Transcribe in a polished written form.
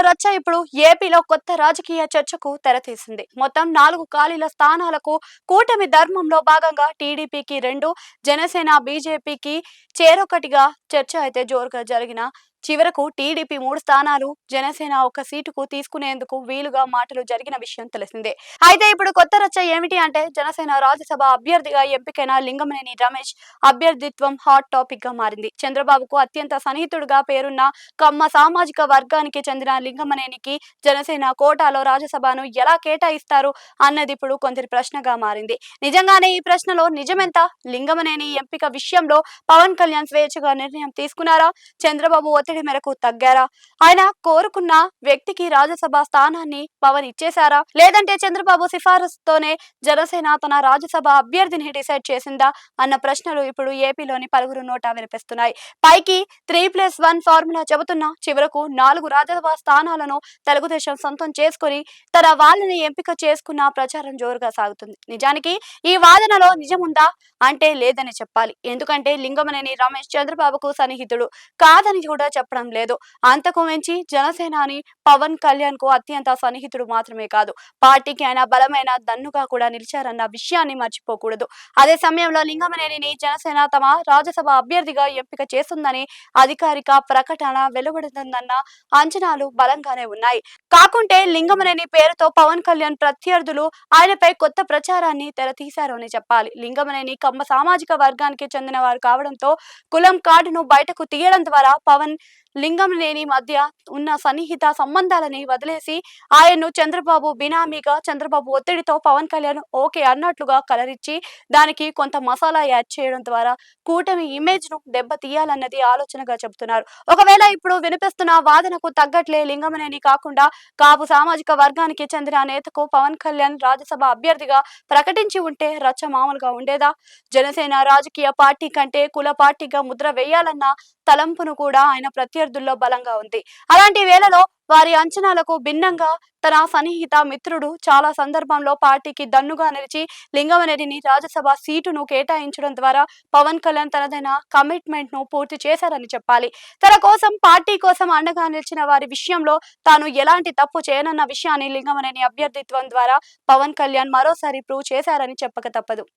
రచ్చ ఇప్పుడు ఏపీలో కొత్త రాజకీయ చర్చకు తెరతీసింది. మొత్తం 4 ఖాళీల స్థానాలకు కూటమి ధర్మంలో భాగంగా టీడీపీకి 2, జనసేన బీజేపీకి చేరొకటిగా చర్చ అయితే జోరుగా జరిగిన చివరకు టీడీపీ 3 స్థానాలు, జనసేన 1 సీటుకు తీసుకునేందుకు వీలుగా మాటలు జరిగిన విషయం తెలిసిందే. అయితే ఇప్పుడు కొత్త రచ్చ ఏమిటి అంటే జనసేన రాజ్యసభ అభ్యర్థిగా ఎంపికైన లింగమనేని రమేష్ అభ్యర్థిత్వం హాట్ టాపిక్ గా మారింది. చంద్రబాబుకు అత్యంత సన్నిహితుడుగా పేరున్న కమ్మ సామాజిక వర్గానికి చెందిన లింగమనేనికి జనసేన కోటాలో రాజ్యసభను ఎలా కేటాయిస్తారు అన్నది ఇప్పుడు కొందరి ప్రశ్నగా మారింది. నిజంగానే ఈ ప్రశ్నలో నిజమెంత? లింగమనేని ఎంపిక విషయంలో పవన్ కళ్యాణ్ స్వేచ్ఛగా నిర్ణయం తీసుకున్నారా? చంద్రబాబు ఒత్తిడి మేరకు తగ్గారా? ఆయన కోరుకున్న వ్యక్తికి రాజ్యసభ స్థానాన్ని పవన్ ఇచ్చేశారా? లేదంటే చంద్రబాబు సిఫారసుతోనే జనసేన తన రాజ్యసభ అభ్యర్థిని డిసైడ్ చేసిందా అన్న ప్రశ్నలు ఇప్పుడు ఏపీలోని పలువురు నోటా వినిపిస్తున్నాయి. పైకి 3+1 ఫార్ములా చెబుతున్నా చివరకు 4 రాజ్యసభ స్థానాలను తెలుగుదేశం సొంతం చేసుకుని తన వాళ్ళని ఎంపిక చేసుకున్న ప్రచారం జోరుగా సాగుతుంది. నిజానికి ఈ వాదనలో నిజముందా అంటే లేదని చెప్పాలి. ఎందుకంటే లింగమనేని రమేష్ చంద్రబాబుకు సన్నిహితుడు కాదని కూడా చెప్పడం లేదు. అంతకు మించి జనసేనాని పవన్ కళ్యాణ్ కు అత్యంత సన్నిహితుడు మాత్రమే కాదు, పార్టీకి ఆయన బలమైన దన్నుగా కూడా నిలిచారన్న విషయాన్ని మర్చిపోకూడదు. అదే సమయంలో లింగమనేనిని జనసేన తమ రాజ్యసభ అభ్యర్థిగా ఎంపిక చేస్తుందని అధికారిక ప్రకటన వెలువడుతుందన్న అంచనాలు బలంగానే ఉన్నాయి. కాకుంటే లింగమనేని పేరుతో పవన్ కళ్యాణ్ ప్రత్యర్థులు ఆయనపై కొత్త ప్రచారాన్ని తెరతీశారు అని చెప్పాలి. లింగమనేని కమ్మ సామాజిక వర్గానికి చెందిన వారు కావడంతో కులం కార్డును బయటకు తీయడం ద్వారా పవన్ లింగమనేని మధ్య ఉన్న సన్నిహిత సంబంధాలని వదిలేసి ఆయన్ను చంద్రబాబు బినామీగా చంద్రబాబు ఒత్తిడితో పవన్ కళ్యాణ్ ఓకే అన్నట్లుగా కలరిచ్చి దానికి కొంత మసాలా యాడ్ చేయడం ద్వారా కూటమి ఇమేజ్ ను దెబ్బతీయాలన్నది ఆలోచనగా చెబుతున్నారు. ఒకవేళ ఇప్పుడు వినిపిస్తున్న వాదనకు తగ్గట్లే లింగమనేని కాకుండా కాపు సామాజిక వర్గానికి చెందిన నేతకు పవన్ కళ్యాణ్ రాజ్యసభ అభ్యర్థిగా ప్రకటించి ఉంటే రచ్చ మామూలుగా ఉండేదా? జనసేన రాజకీయ పార్టీ కంటే కుల పార్టీగా ముద్ర వేయాలన్న తలంపును కూడా ఆయన ప్రత్యర్థుల్లో బలంగా ఉంది. అలాంటి వేళలో వారి అంచనాలకు భిన్నంగా తన సన్నిహిత మిత్రుడు చాలా సందర్భంలో పార్టీకి దన్నుగా నిలిచి లింగమనేనిని రాజ్యసభ సీటును కేటాయించడం ద్వారా పవన్ కళ్యాణ్ తనదైన కమిట్మెంట్ ను పూర్తి చేశారని చెప్పాలి. తన కోసం పార్టీ కోసం అండగా నిలిచిన వారి విషయంలో తాను ఎలాంటి తప్పు చేయనన్న విషయాన్ని లింగమనేని అభ్యర్థిత్వం ద్వారా పవన్ కళ్యాణ్ మరోసారి ప్రూవ్ చేశారని చెప్పక తప్పదు.